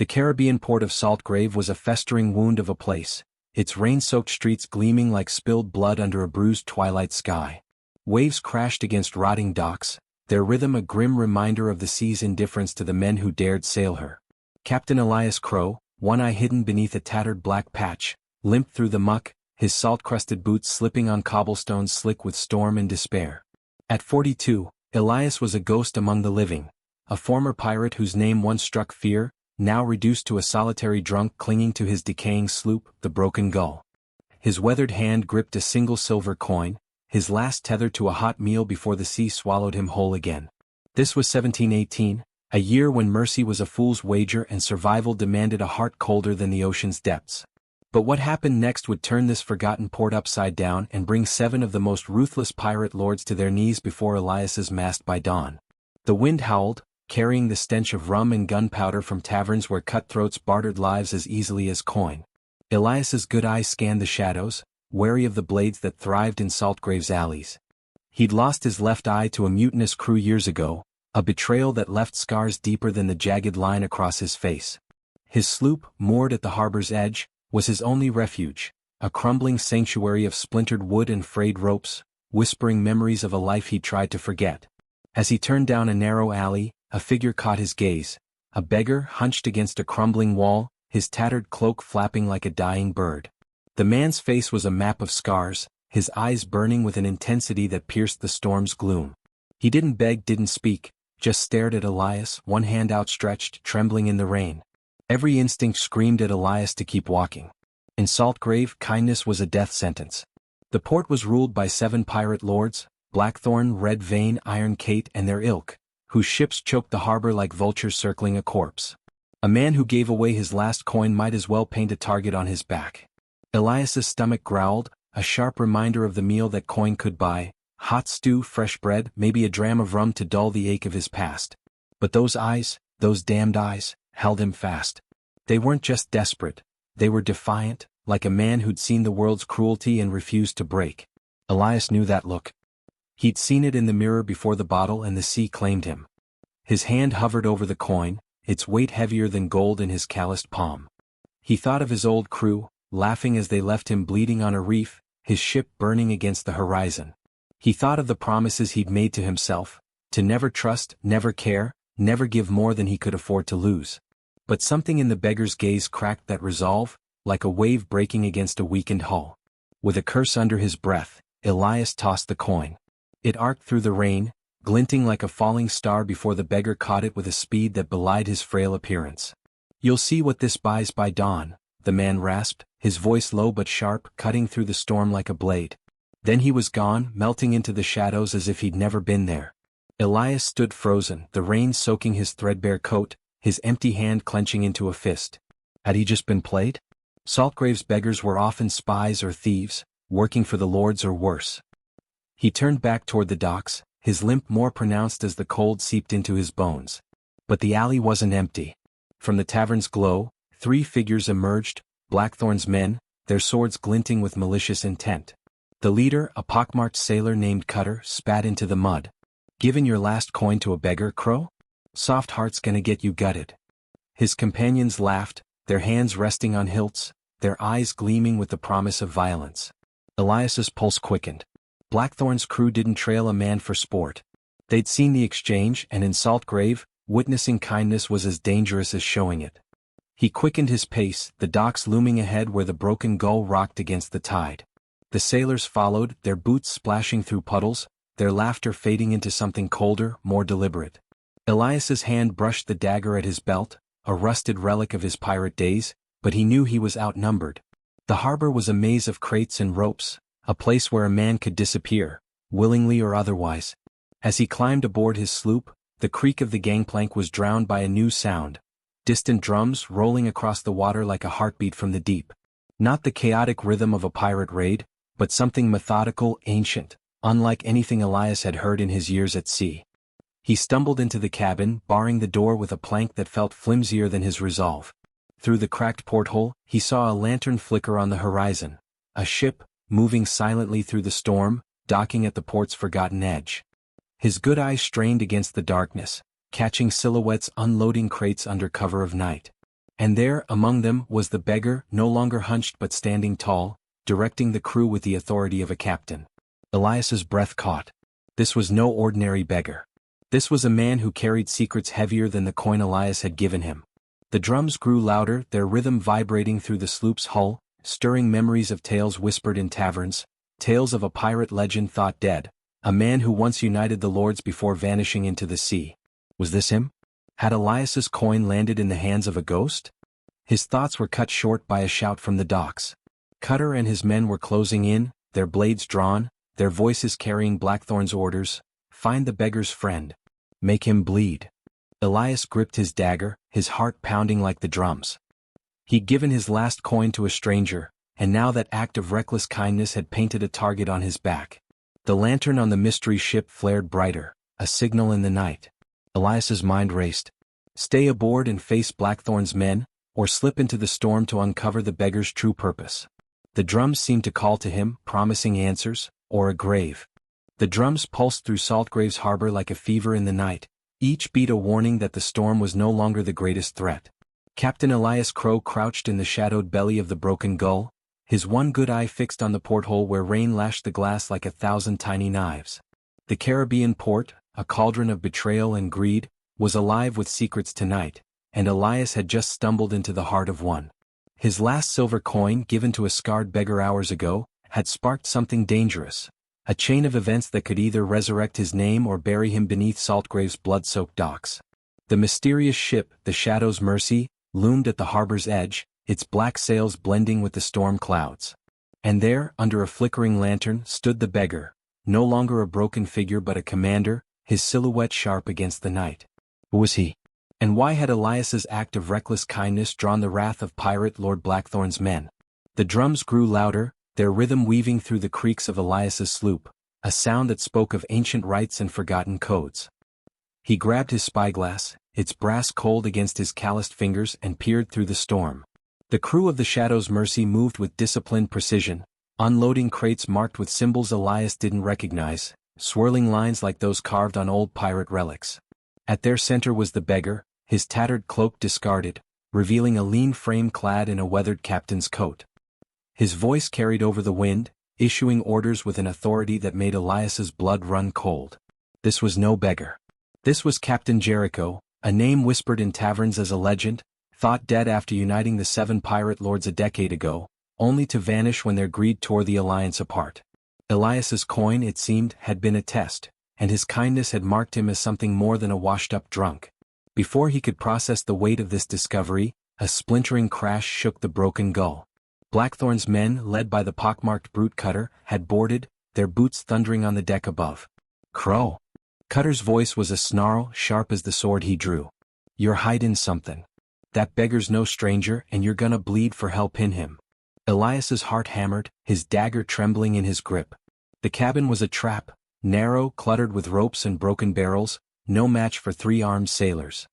The Caribbean port of Saltgrave was a festering wound of a place, its rain-soaked streets gleaming like spilled blood under a bruised twilight sky. Waves crashed against rotting docks, their rhythm a grim reminder of the sea's indifference to the men who dared sail her. Captain Elias Crow, one eye hidden beneath a tattered black patch, limped through the muck, his salt-crusted boots slipping on cobblestones slick with storm and despair. At 42, Elias was a ghost among the living, a former pirate whose name once struck fear, now reduced to a solitary drunk clinging to his decaying sloop, the Broken Gull. His weathered hand gripped a single silver coin, his last tether to a hot meal before the sea swallowed him whole again. This was 1718, a year when mercy was a fool's wager and survival demanded a heart colder than the ocean's depths. But what happened next would turn this forgotten port upside down and bring 7 of the most ruthless pirate lords to their knees before Elias's mast by dawn. The wind howled, carrying the stench of rum and gunpowder from taverns where cutthroats bartered lives as easily as coin. Elias's good eye scanned the shadows, wary of the blades that thrived in Saltgrave's alleys. He'd lost his left eye to a mutinous crew years ago, a betrayal that left scars deeper than the jagged line across his face. His sloop, moored at the harbor's edge, was his only refuge, a crumbling sanctuary of splintered wood and frayed ropes, whispering memories of a life he'd tried to forget. As he turned down a narrow alley, a figure caught his gaze, a beggar hunched against a crumbling wall, his tattered cloak flapping like a dying bird. The man's face was a map of scars, his eyes burning with an intensity that pierced the storm's gloom. He didn't beg, didn't speak, just stared at Elias, one hand outstretched, trembling in the rain. Every instinct screamed at Elias to keep walking. In Saltgrave, kindness was a death sentence. The port was ruled by 7 pirate lords, Blackthorn, Red Vein, Iron Kate and their ilk, whose ships choked the harbor like vultures circling a corpse. A man who gave away his last coin might as well paint a target on his back. Elias's stomach growled, a sharp reminder of the meal that coin could buy, hot stew, fresh bread, maybe a dram of rum to dull the ache of his past. But those eyes, those damned eyes, held him fast. They weren't just desperate, they were defiant, like a man who'd seen the world's cruelty and refused to break. Elias knew that look. He'd seen it in the mirror before the bottle and the sea claimed him. His hand hovered over the coin, its weight heavier than gold in his calloused palm. He thought of his old crew, laughing as they left him bleeding on a reef, his ship burning against the horizon. He thought of the promises he'd made to himself, to never trust, never care, never give more than he could afford to lose. But something in the beggar's gaze cracked that resolve, like a wave breaking against a weakened hull. With a curse under his breath, Elias tossed the coin. It arced through the rain, glinting like a falling star before the beggar caught it with a speed that belied his frail appearance. "You'll see what this buys by dawn," the man rasped, his voice low but sharp, cutting through the storm like a blade. Then he was gone, melting into the shadows as if he'd never been there. Elias stood frozen, the rain soaking his threadbare coat, his empty hand clenching into a fist. Had he just been played? Saltgrave's beggars were often spies or thieves, working for the lords or worse. He turned back toward the docks, his limp more pronounced as the cold seeped into his bones. But the alley wasn't empty. From the tavern's glow, 3 figures emerged, Blackthorn's men, their swords glinting with malicious intent. The leader, a pockmarked sailor named Cutter, spat into the mud. "Giving your last coin to a beggar, Crow? Soft heart's gonna get you gutted." His companions laughed, their hands resting on hilts, their eyes gleaming with the promise of violence. Elias's pulse quickened. Blackthorn's crew didn't trail a man for sport. They'd seen the exchange, and in Saltgrave, witnessing kindness was as dangerous as showing it. He quickened his pace, the docks looming ahead where the Broken Gull rocked against the tide. The sailors followed, their boots splashing through puddles, their laughter fading into something colder, more deliberate. Elias's hand brushed the dagger at his belt, a rusted relic of his pirate days, but he knew he was outnumbered. The harbor was a maze of crates and ropes, a place where a man could disappear, willingly or otherwise. As he climbed aboard his sloop, the creak of the gangplank was drowned by a new sound, distant drums rolling across the water like a heartbeat from the deep. Not the chaotic rhythm of a pirate raid, but something methodical, ancient, unlike anything Elias had heard in his years at sea. He stumbled into the cabin, barring the door with a plank that felt flimsier than his resolve. Through the cracked porthole, he saw a lantern flicker on the horizon, a ship, moving silently through the storm, docking at the port's forgotten edge. His good eyes strained against the darkness, catching silhouettes unloading crates under cover of night. And there, among them, was the beggar, no longer hunched but standing tall, directing the crew with the authority of a captain. Elias's breath caught. This was no ordinary beggar. This was a man who carried secrets heavier than the coin Elias had given him. The drums grew louder, their rhythm vibrating through the sloop's hull, stirring memories of tales whispered in taverns, tales of a pirate legend thought dead, a man who once united the lords before vanishing into the sea. Was this him? Had Elias's coin landed in the hands of a ghost? His thoughts were cut short by a shout from the docks. Cutter and his men were closing in, their blades drawn, their voices carrying Blackthorn's orders. Find the beggar's friend. Make him bleed. Elias gripped his dagger, his heart pounding like the drums. He'd given his last coin to a stranger, and now that act of reckless kindness had painted a target on his back. The lantern on the mystery ship flared brighter, a signal in the night. Elias's mind raced. Stay aboard and face Blackthorn's men, or slip into the storm to uncover the beggar's true purpose. The drums seemed to call to him, promising answers, or a grave. The drums pulsed through Saltgrave's harbor like a fever in the night, each beat a warning that the storm was no longer the greatest threat. Captain Elias Crow crouched in the shadowed belly of the Broken Gull, his one good eye fixed on the porthole where rain lashed the glass like 1,000 tiny knives. The Caribbean port, a cauldron of betrayal and greed, was alive with secrets tonight, and Elias had just stumbled into the heart of one. His last silver coin, given to a scarred beggar hours ago, had sparked something dangerous. A chain of events that could either resurrect his name or bury him beneath Saltgrave's blood-soaked docks. The mysterious ship, the Shadow's Mercy, loomed at the harbor's edge, its black sails blending with the storm clouds. And there, under a flickering lantern, stood the beggar, no longer a broken figure but a commander, his silhouette sharp against the night. Who was he? And why had Elias's act of reckless kindness drawn the wrath of pirate Lord Blackthorn's men? The drums grew louder, their rhythm weaving through the creaks of Elias's sloop, a sound that spoke of ancient rites and forgotten codes. He grabbed his spyglass, its brass cold against his calloused fingers, and peered through the storm. The crew of the Shadow's Mercy moved with disciplined precision, unloading crates marked with symbols Elias didn't recognize, swirling lines like those carved on old pirate relics. At their center was the beggar, his tattered cloak discarded, revealing a lean frame clad in a weathered captain's coat. His voice carried over the wind, issuing orders with an authority that made Elias's blood run cold. This was no beggar. This was Captain Jericho, a name whispered in taverns as a legend, thought dead after uniting the 7 pirate lords a decade ago, only to vanish when their greed tore the alliance apart. Elias's coin, it seemed, had been a test, and his kindness had marked him as something more than a washed-up drunk. Before he could process the weight of this discovery, a splintering crash shook the Broken Gull. Blackthorn's men, led by the pockmarked brute Cutter, had boarded, their boots thundering on the deck above. Crow. Cutter's voice was a snarl, sharp as the sword he drew. You're hiding something. That beggar's no stranger, and you're gonna bleed for help in him. Elias's heart hammered, his dagger trembling in his grip. The cabin was a trap, narrow, cluttered with ropes and broken barrels, no match for 3 armed sailors.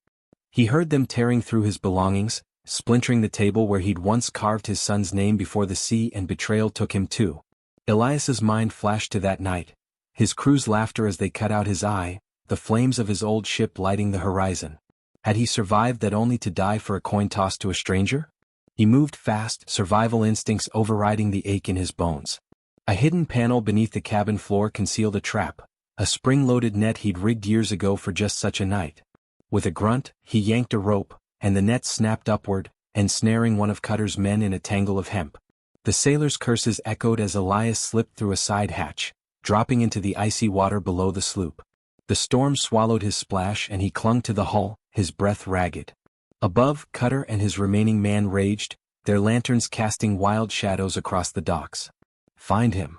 He heard them tearing through his belongings, splintering the table where he'd once carved his son's name before the sea and betrayal took him too. Elias's mind flashed to that night, his crew's laughter as they cut out his eye, the flames of his old ship lighting the horizon. Had he survived that only to die for a coin toss to a stranger? He moved fast, survival instincts overriding the ache in his bones. A hidden panel beneath the cabin floor concealed a trap, a spring-loaded net he'd rigged years ago for just such a night. With a grunt, he yanked a rope, and the net snapped upward, ensnaring one of Cutter's men in a tangle of hemp. The sailors' curses echoed as Elias slipped through a side hatch, dropping into the icy water below the sloop. The storm swallowed his splash and he clung to the hull, his breath ragged. Above, Cutter and his remaining man raged, their lanterns casting wild shadows across the docks. Find him.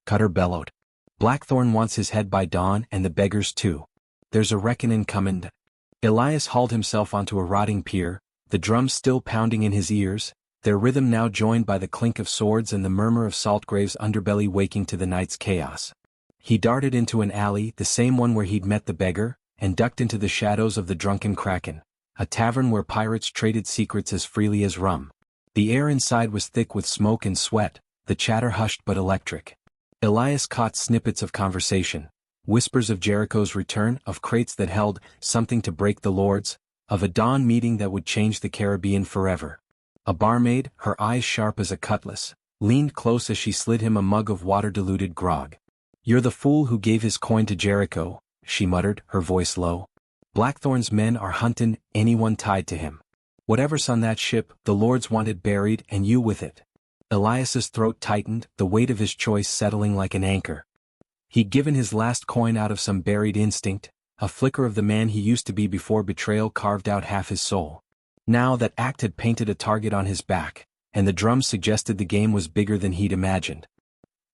Cutter bellowed. Blackthorn wants his head by dawn and the beggars too. There's a reckoning comin'. Elias hauled himself onto a rotting pier, the drums still pounding in his ears, their rhythm now joined by the clink of swords and the murmur of Saltgrave's underbelly waking to the night's chaos. He darted into an alley, the same one where he'd met the beggar, and ducked into the shadows of the Drunken Kraken, a tavern where pirates traded secrets as freely as rum. The air inside was thick with smoke and sweat, the chatter hushed but electric. Elias caught snippets of conversation, whispers of Jericho's return, of crates that held something to break the lords, of a dawn meeting that would change the Caribbean forever. A barmaid, her eyes sharp as a cutlass, leaned close as she slid him a mug of water-diluted grog. "You're the fool who gave his coin to Jericho," she muttered, her voice low. "Blackthorn's men are huntin' anyone tied to him. Whatever's on that ship, the lords want it buried and you with it." Elias's throat tightened, the weight of his choice settling like an anchor. He'd given his last coin out of some buried instinct, a flicker of the man he used to be before betrayal carved out half his soul. Now that act had painted a target on his back, and the drums suggested the game was bigger than he'd imagined.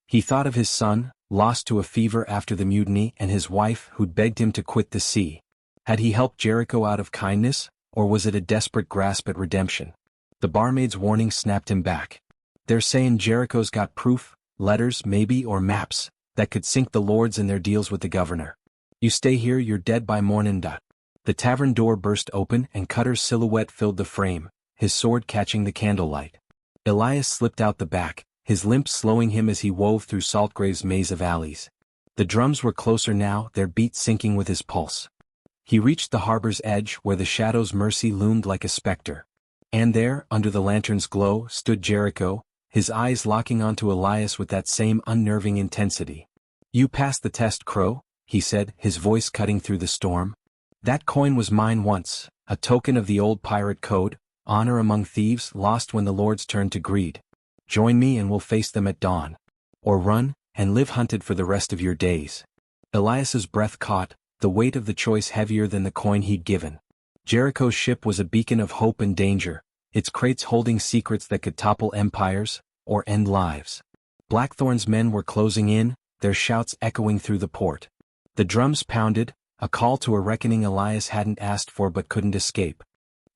He thought of his son, lost to a fever after the mutiny, and his wife who'd begged him to quit the sea. Had he helped Jericho out of kindness, or was it a desperate grasp at redemption? The barmaid's warning snapped him back. "They're saying Jericho's got proof, letters maybe or maps, that could sink the lords in their deals with the governor. You stay here, you're dead by morning." The tavern door burst open and Cutter's silhouette filled the frame, his sword catching the candlelight. Elias slipped out the back, his limp slowing him as he wove through Saltgrave's maze of alleys. The drums were closer now, their beat syncing with his pulse. He reached the harbor's edge where the Shadow's mercy loomed like a specter. And there, under the lantern's glow, stood Jericho, his eyes locking onto Elias with that same unnerving intensity. "You passed the test, Crow," he said, his voice cutting through the storm. "That coin was mine once, a token of the old pirate code, honor among thieves lost when the lords turned to greed. Join me and we'll face them at dawn. Or run, and live hunted for the rest of your days." Elias's breath caught, the weight of the choice heavier than the coin he'd given. Jericho's ship was a beacon of hope and danger, its crates holding secrets that could topple empires, or end lives. Blackthorn's men were closing in, their shouts echoing through the port. The drums pounded, a call to a reckoning Elias hadn't asked for but couldn't escape.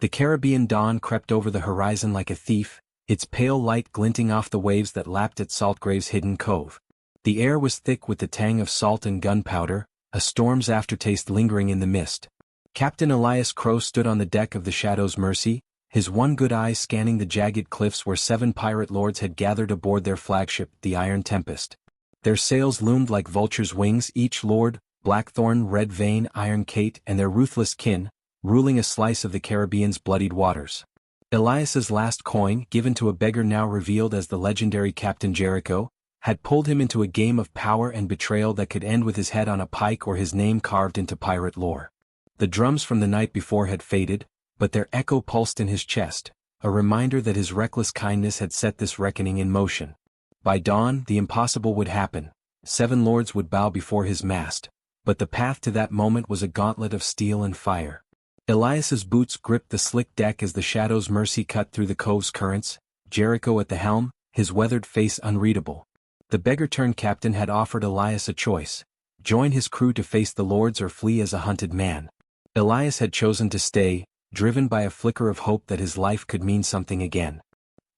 The Caribbean dawn crept over the horizon like a thief, its pale light glinting off the waves that lapped at Saltgrave's hidden cove. The air was thick with the tang of salt and gunpowder, a storm's aftertaste lingering in the mist. Captain Elias Crow stood on the deck of the Shadow's Mercy, his one good eye scanning the jagged cliffs where 7 pirate lords had gathered aboard their flagship, the Iron Tempest. Their sails loomed like vultures' wings, each lord, Blackthorn, Red Vein, Iron Kate, and their ruthless kin, ruling a slice of the Caribbean's bloodied waters. Elias's last coin, given to a beggar now revealed as the legendary Captain Jericho, had pulled him into a game of power and betrayal that could end with his head on a pike or his name carved into pirate lore. The drums from the night before had faded, but their echo pulsed in his chest, a reminder that his reckless kindness had set this reckoning in motion. By dawn, the impossible would happen. 7 lords would bow before his mast, but the path to that moment was a gauntlet of steel and fire. Elias's boots gripped the slick deck as the Shadow's Mercy cut through the cove's currents, Jericho at the helm, his weathered face unreadable. The beggar-turned-captain had offered Elias a choice: join his crew to face the lords or flee as a hunted man. Elias had chosen to stay, driven by a flicker of hope that his life could mean something again.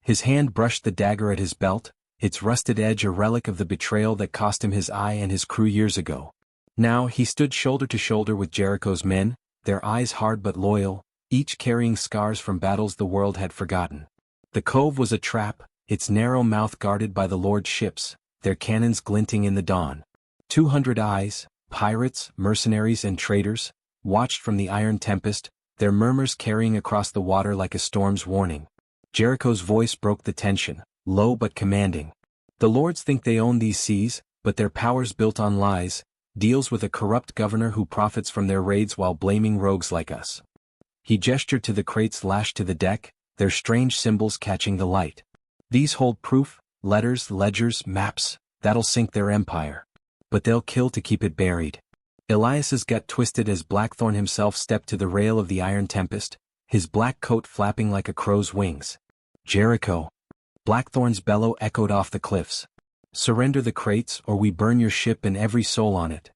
His hand brushed the dagger at his belt, its rusted edge a relic of the betrayal that cost him his eye and his crew years ago. Now he stood shoulder to shoulder with Jericho's men, their eyes hard but loyal, each carrying scars from battles the world had forgotten. The cove was a trap, its narrow mouth guarded by the Lord's ships, their cannons glinting in the dawn. 200 eyes, pirates, mercenaries and traders, watched from the Iron Tempest, their murmurs carrying across the water like a storm's warning. Jericho's voice broke the tension, low but commanding. "The lords think they own these seas, but their power's built on lies, deals with a corrupt governor who profits from their raids while blaming rogues like us." He gestured to the crates lashed to the deck, their strange symbols catching the light. "These hold proof, letters, ledgers, maps, that'll sink their empire. But they'll kill to keep it buried." Elias's gut twisted as Blackthorn himself stepped to the rail of the Iron Tempest, his black coat flapping like a crow's wings. "Jericho!" Blackthorn's bellow echoed off the cliffs. "Surrender the crates or we burn your ship and every soul on it."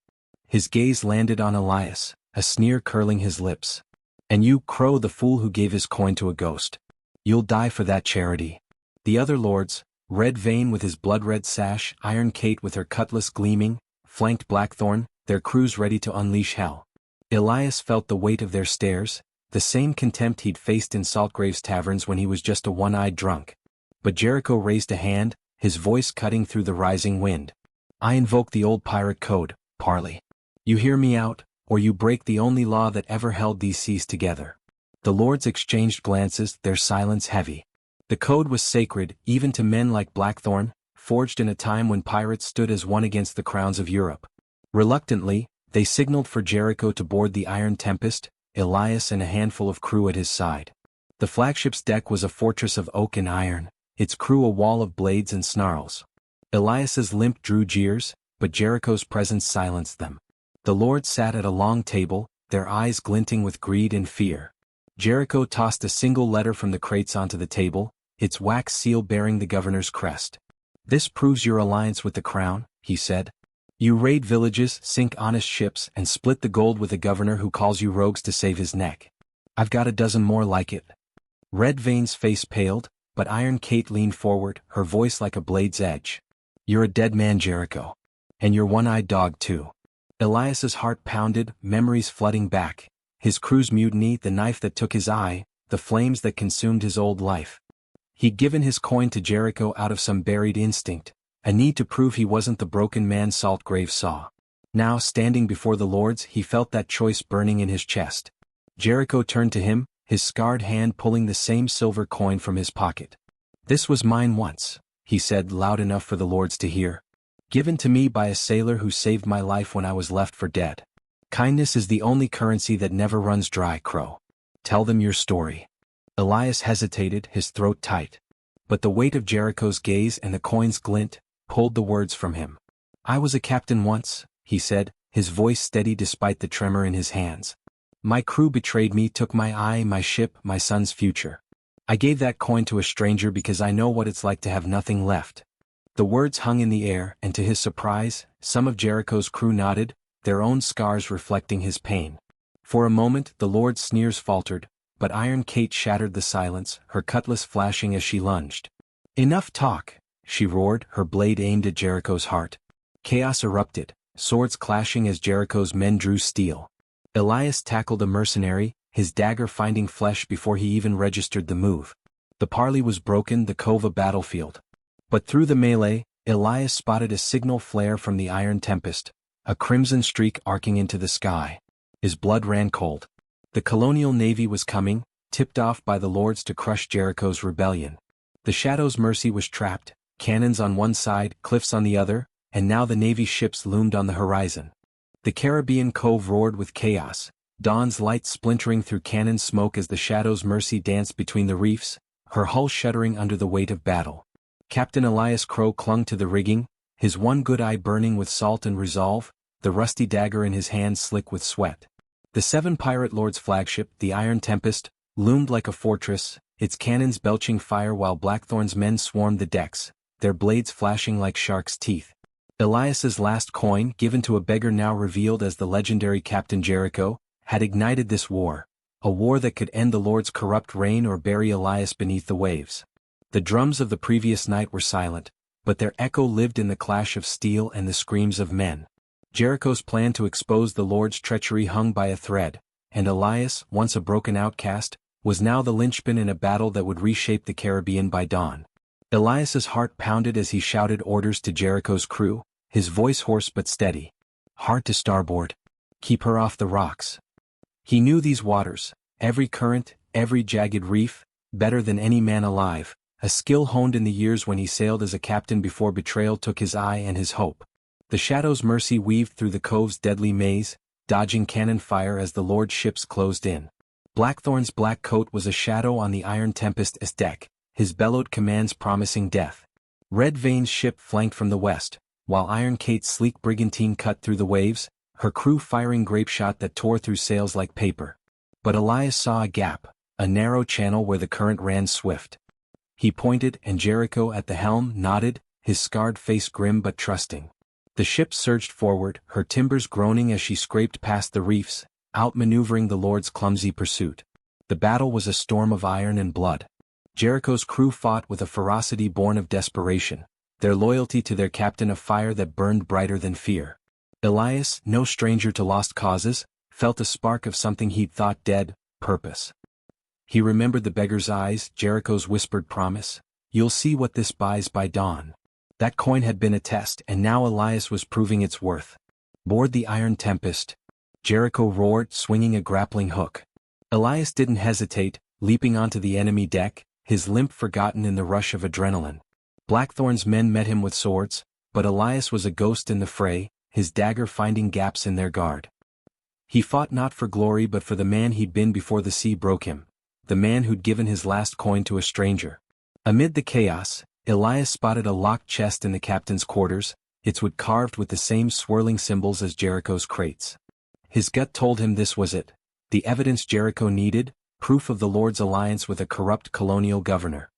His gaze landed on Elias, a sneer curling his lips. "And you, Crow, the fool who gave his coin to a ghost. You'll die for that charity." The other lords, Red Vein with his blood-red sash, Iron Kate with her cutlass gleaming, flanked Blackthorn, their crews ready to unleash hell. Elias felt the weight of their stares, the same contempt he'd faced in Saltgrave's taverns when he was just a one-eyed drunk. But Jericho raised a hand, his voice cutting through the rising wind. "I invoke the old pirate code, Parley. You hear me out, or you break the only law that ever held these seas together." The lords exchanged glances, their silence heavy. The code was sacred, even to men like Blackthorn, forged in a time when pirates stood as one against the crowns of Europe. Reluctantly, they signaled for Jericho to board the Iron Tempest, Elias and a handful of crew at his side. The flagship's deck was a fortress of oak and iron, its crew a wall of blades and snarls. Elias's limp drew jeers, but Jericho's presence silenced them. The lords sat at a long table, their eyes glinting with greed and fear. Jericho tossed a single letter from the crates onto the table, its wax seal bearing the governor's crest. "This proves your alliance with the crown," he said. "You raid villages, sink honest ships, and split the gold with a governor who calls you rogues to save his neck. I've got a dozen more like it." Red Vein's face paled, but Iron Kate leaned forward, her voice like a blade's edge. "You're a dead man, Jericho. And you're one-eyed dog too." Elias's heart pounded, memories flooding back. His crew's mutiny, the knife that took his eye, the flames that consumed his old life. He'd given his coin to Jericho out of some buried instinct, a need to prove he wasn't the broken man Saltgrave saw. Now, standing before the lords, he felt that choice burning in his chest. Jericho turned to him, his scarred hand pulling the same silver coin from his pocket. "This was mine once," he said loud enough for the lords to hear. "Given to me by a sailor who saved my life when I was left for dead. Kindness is the only currency that never runs dry, Crow. Tell them your story." Elias hesitated, his throat tight. But the weight of Jericho's gaze and the coin's glint pulled the words from him. "I was a captain once," he said, his voice steady despite the tremor in his hands. "My crew betrayed me, took my eye, my ship, my son's future. I gave that coin to a stranger because I know what it's like to have nothing left." The words hung in the air, and to his surprise, some of Jericho's crew nodded, their own scars reflecting his pain. For a moment the lord's sneers faltered, but Iron Kate shattered the silence, her cutlass flashing as she lunged. "Enough talk," she roared, her blade aimed at Jericho's heart. Chaos erupted, swords clashing as Jericho's men drew steel. Elias tackled a mercenary, his dagger finding flesh before he even registered the move. The parley was broken, the cove a battlefield. But through the melee, Elias spotted a signal flare from the Iron Tempest, a crimson streak arcing into the sky. His blood ran cold. The colonial navy was coming, tipped off by the lords to crush Jericho's rebellion. The Shadow's mercy was trapped, cannons on one side, cliffs on the other, and now the navy's ships loomed on the horizon. The Caribbean cove roared with chaos, dawn's light splintering through cannon smoke as the Shadow's mercy danced between the reefs, her hull shuddering under the weight of battle. Captain Elias Crow clung to the rigging, his one good eye burning with salt and resolve, the rusty dagger in his hand slick with sweat. The 7 pirate lords' flagship, the Iron Tempest, loomed like a fortress, its cannons belching fire while Blackthorn's men swarmed the decks, their blades flashing like sharks' teeth. Elias's last coin, given to a beggar now revealed as the legendary Captain Jericho, had ignited this war, a war that could end the lord's corrupt reign or bury Elias beneath the waves. The drums of the previous night were silent, but their echo lived in the clash of steel and the screams of men. Jericho's plan to expose the lord's treachery hung by a thread, and Elias, once a broken outcast, was now the linchpin in a battle that would reshape the Caribbean by dawn. Elias's heart pounded as he shouted orders to Jericho's crew, his voice hoarse but steady. "Hard to starboard. Keep her off the rocks." He knew these waters, every current, every jagged reef, better than any man alive, a skill honed in the years when he sailed as a captain before betrayal took his eye and his hope. The Shadow's mercy weaved through the cove's deadly maze, dodging cannon fire as the lord's ships closed in. Blackthorn's black coat was a shadow on the Iron Tempest's deck, his bellowed commands promising death. Red Vein's ship flanked from the west, while Iron Kate's sleek brigantine cut through the waves, her crew firing grapeshot that tore through sails like paper. But Elias saw a gap, a narrow channel where the current ran swift. He pointed, and Jericho at the helm nodded, his scarred face grim but trusting. The ship surged forward, her timbers groaning as she scraped past the reefs, outmaneuvering the lord's clumsy pursuit. The battle was a storm of iron and blood. Jericho's crew fought with a ferocity born of desperation, their loyalty to their captain a fire that burned brighter than fear. Elias, no stranger to lost causes, felt a spark of something he'd thought dead, purpose. He remembered the beggar's eyes, Jericho's whispered promise, "You'll see what this buys by dawn." That coin had been a test, and now Elias was proving its worth. "Board the Iron Tempest," Jericho roared, swinging a grappling hook. Elias didn't hesitate, leaping onto the enemy deck, his limp forgotten in the rush of adrenaline. Blackthorn's men met him with swords, but Elias was a ghost in the fray, his dagger finding gaps in their guard. He fought not for glory but for the man he'd been before the sea broke him, the man who'd given his last coin to a stranger. Amid the chaos, Elias spotted a locked chest in the captain's quarters, its wood carved with the same swirling symbols as Jericho's crates. His gut told him this was it, the evidence Jericho needed, proof of the Lord's alliance with a corrupt colonial governor.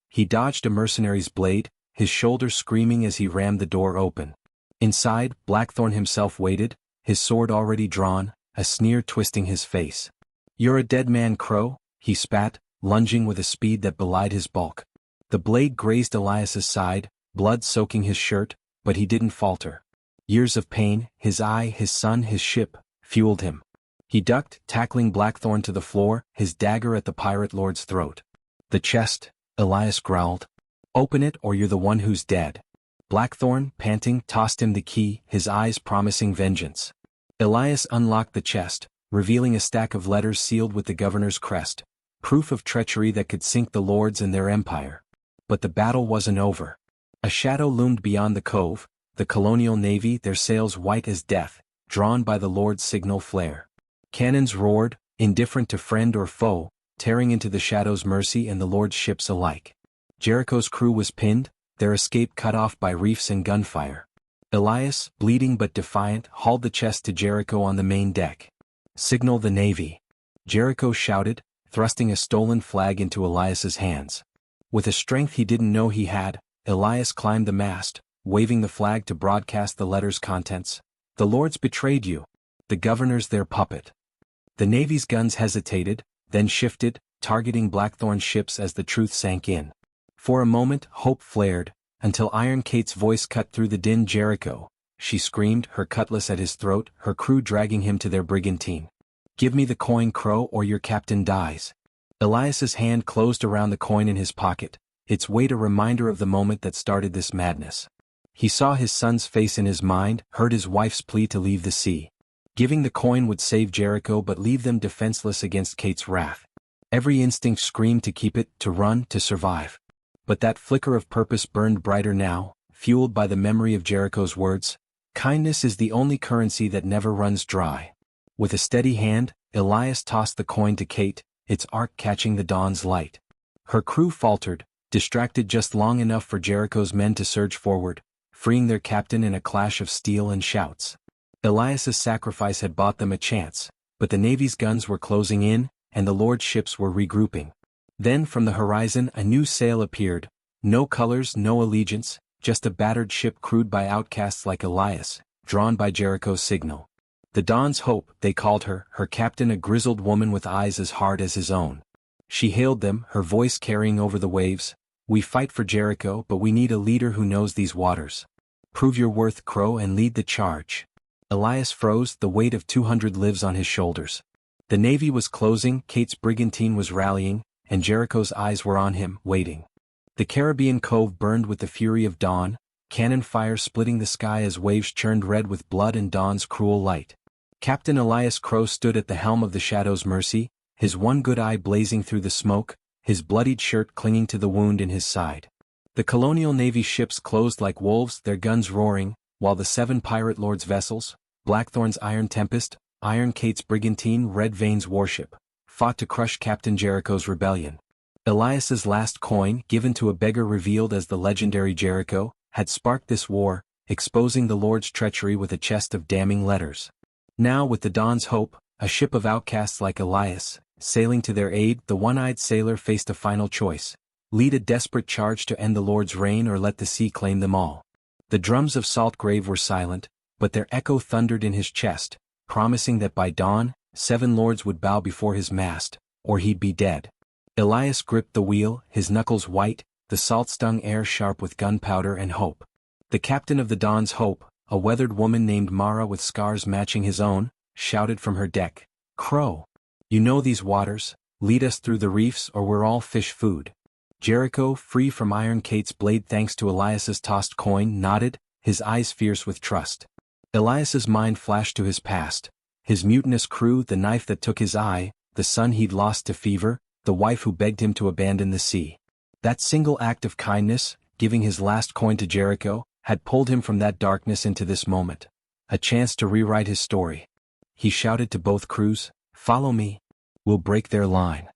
He dodged a mercenary's blade, his shoulders screaming as he rammed the door open. Inside, Blackthorn himself waited, his sword already drawn, a sneer twisting his face. "You're a dead man, Crow," he spat, lunging with a speed that belied his bulk. The blade grazed Elias's side, blood soaking his shirt, but he didn't falter. Years of pain, his eye, his son, his ship, fueled him. He ducked, tackling Blackthorn to the floor, his dagger at the pirate lord's throat. "The chest," Elias growled. "Open it or you're the one who's dead." Blackthorn, panting, tossed him the key, his eyes promising vengeance. Elias unlocked the chest, revealing a stack of letters sealed with the governor's crest, proof of treachery that could sink the lords and their empire. But the battle wasn't over. A shadow loomed beyond the cove, the colonial navy, their sails white as death, drawn by the lord's signal flare. Cannons roared, indifferent to friend or foe, tearing into the shadow's mercy and the lord's ships alike. Jericho's crew was pinned, their escape cut off by reefs and gunfire. Elias, bleeding but defiant, hauled the chest to Jericho on the main deck. "Signal the navy," Jericho shouted, thrusting a stolen flag into Elias's hands. With a strength he didn't know he had, Elias climbed the mast, waving the flag to broadcast the letter's contents. "The lords betrayed you. The governor's their puppet." The navy's guns hesitated, then shifted, targeting Blackthorn's ships as the truth sank in. For a moment, hope flared, until Iron Kate's voice cut through the din. "Jericho," she screamed, her cutlass at his throat, her crew dragging him to their brigantine. "Give me the coin, Crow, or your captain dies." Elias's hand closed around the coin in his pocket, its weight a reminder of the moment that started this madness. He saw his son's face in his mind, heard his wife's plea to leave the sea. Giving the coin would save Jericho but leave them defenseless against Kate's wrath. Every instinct screamed to keep it, to run, to survive. But that flicker of purpose burned brighter now, fueled by the memory of Jericho's words, "Kindness is the only currency that never runs dry." With a steady hand, Elias tossed the coin to Kate, its arc catching the dawn's light. Her crew faltered, distracted just long enough for Jericho's men to surge forward, freeing their captain in a clash of steel and shouts. Elias's sacrifice had bought them a chance, but the navy's guns were closing in, and the Lord's ships were regrouping. Then from the horizon a new sail appeared, no colors, no allegiance, just a battered ship crewed by outcasts like Elias, drawn by Jericho's signal. The Dawn's Hope, they called her, her captain a grizzled woman with eyes as hard as his own. She hailed them, her voice carrying over the waves, "We fight for Jericho, but we need a leader who knows these waters. Prove your worth, Crow, and lead the charge." Elias froze, the weight of 200 lives on his shoulders. The navy was closing, Kate's brigantine was rallying, and Jericho's eyes were on him, waiting. The Caribbean cove burned with the fury of dawn, cannon fire splitting the sky as waves churned red with blood and dawn's cruel light. Captain Elias Crow stood at the helm of the Shadow's Mercy, his one good eye blazing through the smoke, his bloodied shirt clinging to the wound in his side. The colonial navy ships closed like wolves, their guns roaring, while the 7 pirate lords' vessels, Blackthorn's Iron Tempest, Iron Kate's brigantine, Red Veins warship, fought to crush Captain Jericho's rebellion. Elias's last coin, given to a beggar revealed as the legendary Jericho, had sparked this war, exposing the Lord's treachery with a chest of damning letters. Now with the Dawn's Hope, a ship of outcasts like Elias, sailing to their aid, the one-eyed sailor faced a final choice: lead a desperate charge to end the Lord's reign or let the sea claim them all. The drums of Saltgrave were silent, but their echo thundered in his chest, promising that by dawn, 7 lords would bow before his mast, or he'd be dead. Elias gripped the wheel, his knuckles white, the salt-stung air sharp with gunpowder and hope. The captain of the Dawn's Hope, a weathered woman named Mara with scars matching his own, shouted from her deck, "Crow, you know these waters, lead us through the reefs or we're all fish food." Jericho, free from Iron Kate's blade thanks to Elias's tossed coin, nodded, his eyes fierce with trust. Elias's mind flashed to his past, his mutinous crew, the knife that took his eye, the son he'd lost to fever, the wife who begged him to abandon the sea. That single act of kindness, giving his last coin to Jericho, had pulled him from that darkness into this moment. A chance to rewrite his story. He shouted to both crews, "Follow me. We'll break their line."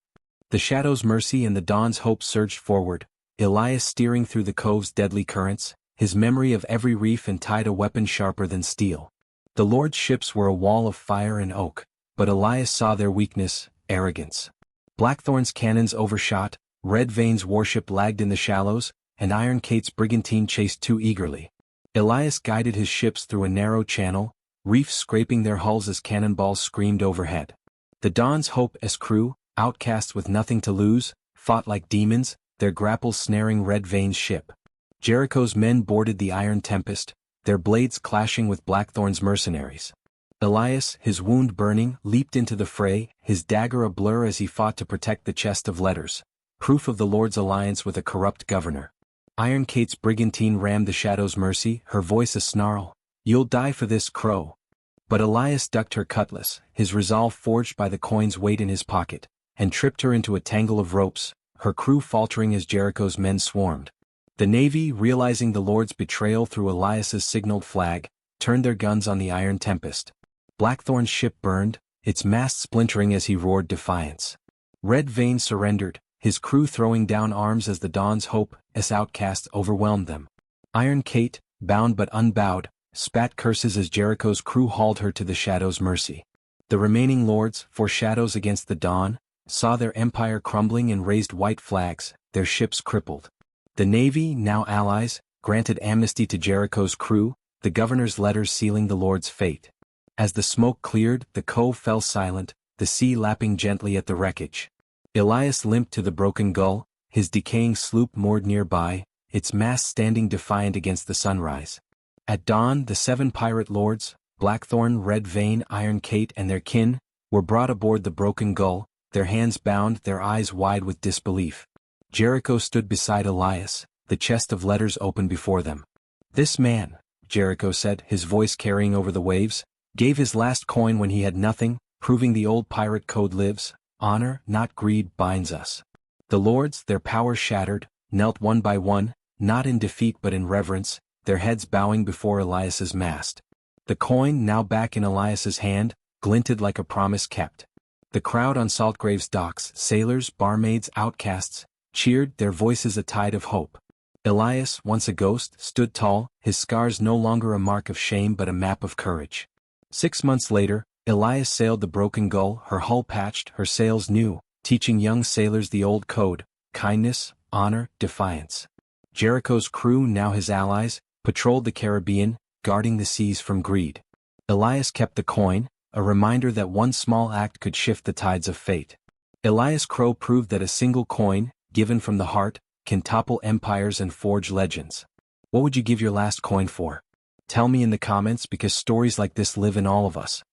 The Shadow's mercy and the Dawn's hope surged forward, Elias steering through the cove's deadly currents, his memory of every reef and tide a weapon sharper than steel. The Lord's ships were a wall of fire and oak, but Elias saw their weakness, arrogance. Blackthorn's cannons overshot, Red Vane's warship lagged in the shallows, and Iron Kate's brigantine chased too eagerly. Elias guided his ships through a narrow channel, reefs scraping their hulls as cannonballs screamed overhead. The Dawn's hope as crew, outcasts with nothing to lose, fought like demons, their grapples snaring Red Vane's ship. Jericho's men boarded the Iron Tempest, their blades clashing with Blackthorn's mercenaries. Elias, his wound burning, leaped into the fray, his dagger a blur as he fought to protect the chest of letters, proof of the Lord's alliance with a corrupt governor. Iron Kate's brigantine rammed the Shadow's mercy, her voice a snarl, "You'll die for this, Crow." But Elias ducked her cutlass, his resolve forged by the coin's weight in his pocket, and tripped her into a tangle of ropes, her crew faltering as Jericho's men swarmed. The Navy, realizing the Lord's betrayal through Elias's signaled flag, turned their guns on the Iron Tempest. Blackthorn's ship burned, its mast splintering as he roared defiance. Red Vane surrendered, his crew throwing down arms as the Dawn's hope, as outcasts overwhelmed them. Iron Kate, bound but unbowed, spat curses as Jericho's crew hauled her to the Shadow's mercy. The remaining lords, for shadows against the Dawn, saw their empire crumbling and raised white flags, their ships crippled. The Navy, now allies, granted amnesty to Jericho's crew, the governor's letters sealing the Lord's fate. As the smoke cleared, the cove fell silent, the sea lapping gently at the wreckage. Elias limped to the broken gull, his decaying sloop moored nearby, its mast standing defiant against the sunrise. At dawn, the 7 pirate lords, Blackthorn, Red Vane, Iron Kate and their kin, were brought aboard the broken gull, their hands bound, their eyes wide with disbelief. Jericho stood beside Elias, the chest of letters open before them. "This man," Jericho said, his voice carrying over the waves, "gave his last coin when he had nothing, proving the old pirate code lives, honor, not greed, binds us." The lords, their power shattered, knelt one by one, not in defeat but in reverence, their heads bowing before Elias's mast. The coin, now back in Elias's hand, glinted like a promise kept. The crowd on Saltgrave's docks, sailors, barmaids, outcasts, cheered, their voices a tide of hope. Elias, once a ghost, stood tall, his scars no longer a mark of shame but a map of courage. 6 months later, Elias sailed the broken gull, her hull patched, her sails new, teaching young sailors the old code, kindness, honor, defiance. Jericho's crew, now his allies, patrolled the Caribbean, guarding the seas from greed. Elias kept the coin, a reminder that one small act could shift the tides of fate. Elias Crow proved that a single coin, given from the heart, can topple empires and forge legends. What would you give your last coin for? Tell me in the comments because stories like this live in all of us.